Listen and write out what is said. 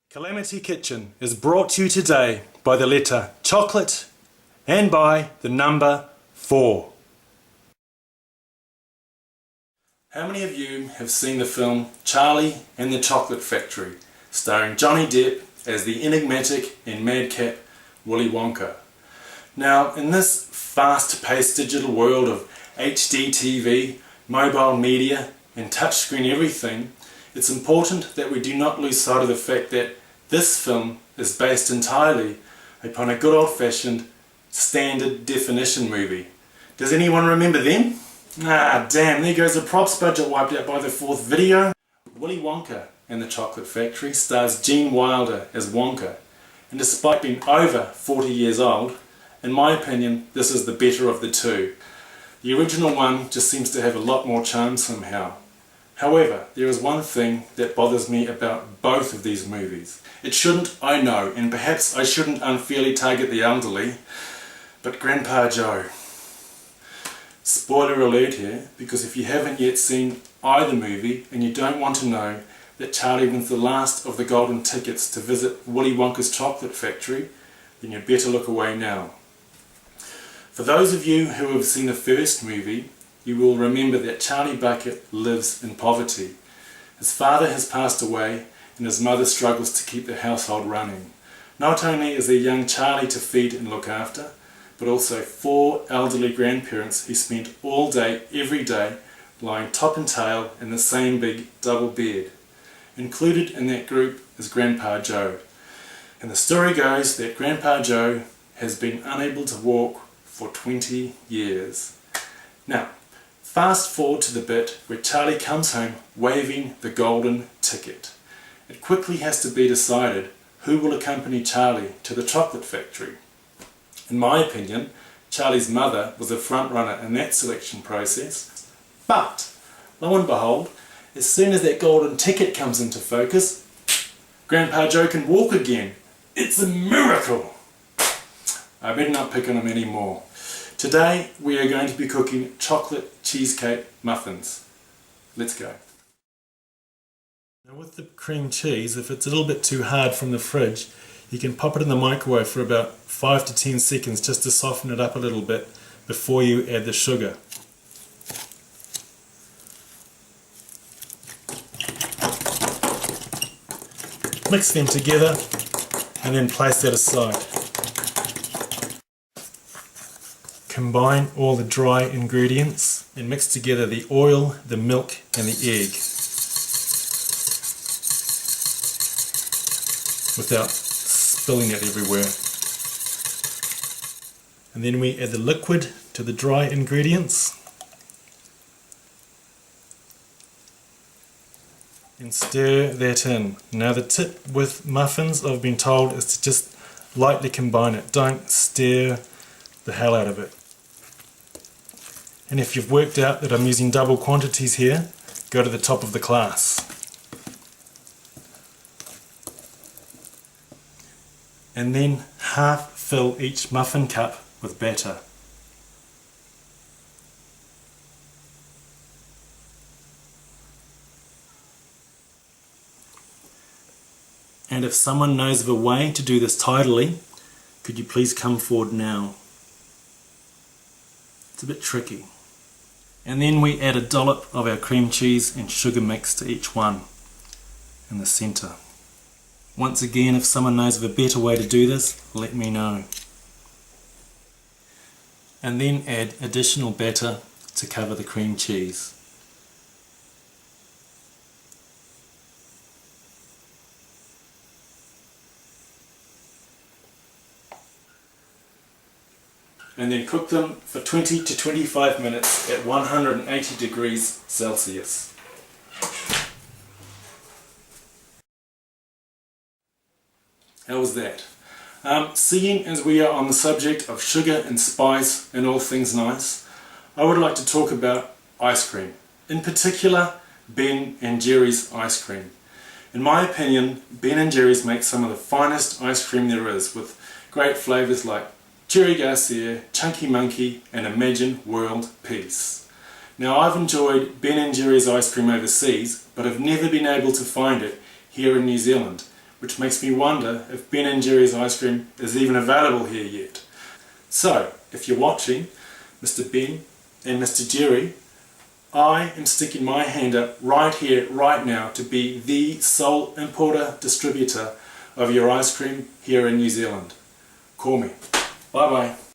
Calamity Kitchen is brought to you today by the letter chocolate and by the number 4. How many of you have seen the film Charlie and the Chocolate Factory, starring Johnny Depp as the enigmatic and madcap Willy Wonka? Now, in this fast-paced digital world of HD TV, mobile media and touchscreen everything, it's important that we do not lose sight of the fact that this film is based entirely upon a good old-fashioned standard definition movie. Does anyone remember them? Ah, damn, there goes the props budget wiped out by the 4th video. Willy Wonka and the Chocolate Factory stars Gene Wilder as Wonka, and despite being over 40 years old, in my opinion, this is the better of the two. The original one just seems to have a lot more charm somehow. However, there is one thing that bothers me about both of these movies. It shouldn't, I know, and perhaps I shouldn't unfairly target the elderly, but Grandpa Joe. Spoiler alert here, because if you haven't yet seen either movie and you don't want to know that Charlie wins the last of the golden tickets to visit Willy Wonka's chocolate factory, then you'd better look away now. For those of you who have seen the first movie, you will remember that Charlie Bucket lives in poverty. His father has passed away and his mother struggles to keep the household running. Not only is there young Charlie to feed and look after, but also 4 elderly grandparents who spent all day, every day, lying top and tail in the same big double bed. Included in that group is Grandpa Joe. And the story goes that Grandpa Joe has been unable to walk for 20 years. Now, fast forward to the bit where Charlie comes home waving the golden ticket. It quickly has to be decided who will accompany Charlie to the chocolate factory. In my opinion, Charlie's mother was a front runner in that selection process, but lo and behold, as soon as that golden ticket comes into focus, Grandpa Joe can walk again. It's a miracle! I better not pick on him anymore. Today we are going to be cooking chocolate cheesecake muffins. Let's go. Now with the cream cheese, if it's a little bit too hard from the fridge, you can pop it in the microwave for about 5 to 10 seconds just to soften it up a little bit before you add the sugar. Mix them together and then place that aside. Combine all the dry ingredients and mix together the oil, the milk and the egg without spilling it everywhere. And then we add the liquid to the dry ingredients and stir that in. Now the tip with muffins, I've been told, is to just lightly combine it. Don't stir the hell out of it. And if you've worked out that I'm using double quantities here, go to the top of the class. And then half fill each muffin cup with batter. And if someone knows of a way to do this tidily, could you please come forward now? It's a bit tricky. And then we add a dollop of our cream cheese and sugar mix to each one in the centre. Once again, if someone knows of a better way to do this, let me know. And then add additional batter to cover the cream cheese. And then cook them for 20 to 25 minutes at 180 degrees Celsius. How was that? Seeing as we are on the subject of sugar and spice and all things nice, I would like to talk about ice cream. In particular, Ben and Jerry's ice cream. In my opinion, Ben and Jerry's make some of the finest ice cream there is, with great flavours like Cherry Garcia, Chunky Monkey and Imagine World Peace. Now I've enjoyed Ben and Jerry's ice cream overseas, but have never been able to find it here in New Zealand, which makes me wonder if Ben & Jerry's ice cream is even available here yet. So, if you're watching, Mr. Ben and Mr. Jerry, I am sticking my hand up right here, right now, to be the sole importer, distributor of your ice cream here in New Zealand. Call me. Bye bye.